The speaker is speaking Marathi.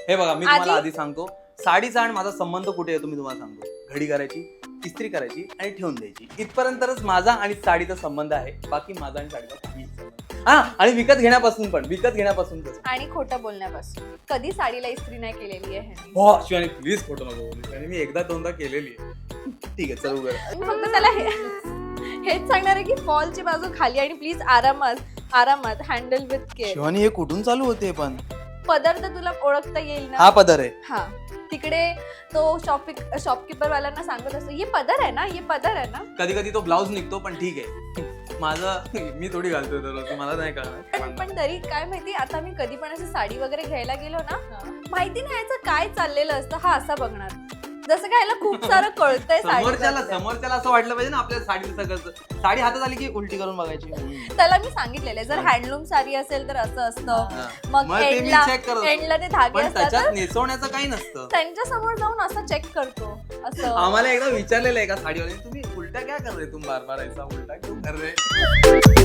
हे बघा मी तुम्हाला आधी सांगतो, साडीचा आणि माझा संबंध कुठे येतो मी तुम्हाला सांगतो. घडी करायची, इस्त्री करायची आणि ठेवून द्यायची, इथपर्यंतच माझा आणि साडीचा संबंध आहे. बाकी माझा आणि साडीचा काही संबंध. हा, आणि विकत घेण्यापासून आणि खोटं बोलण्यापासून. कधी साडीला इस्त्री नाही केलेली आहे हो शिवानी, प्लीज खोटं नको बोलू. आणि मी एकदा दोनदा केलेली आहे. ठीक आहे, चल उघड. मी फक्त त्याला हेच सांगणार आहे की फॉलची बाजू खाली आणि प्लीज आरामात हँडल विथ केअर. शिवानी हे कुठून चालू होते पण? पदर तर तुला ओळखता येईल ना? हा पदर आहे. हा, तिकडे तो शॉपकीपर वाल्यांना सांगत असतो, ये पदर आहे ना, ये पदर आहे ना. कधी कधी तो ब्लाऊज निघतो, पण ठीक आहे. माझं मी थोडी घालतोय दररोज, मला नाही कळणार. पण तरी काय माहिती, आता मी कधी पण अशी साडी वगैरे घ्यायला गेलो ना, माहिती नाही याचं काय चाललेलं असतं. हा असा बघणार, जसं काय याला खूप सारं कळतंय. समोरच्याला असं वाटलं पाहिजे ना आपल्या साडीचं सगळं. साडी हातात आली की उलटी करून बघायची. त्याला मी सांगितलेलं आहे, जर हँडलूम साडी असेल तर असं असतं, मग एंडला ते धागे असतात, नेसवण्याचं काही नसतं. त्यांच्या समोर जाऊन असं चेक करतो. असं आम्हाला एकदा विचारलेलं आहे का साडीवाले, तुम्ही उलटा क्या कर रहे, तुम बार बार ऐसा उलटा क्यों कर रहे.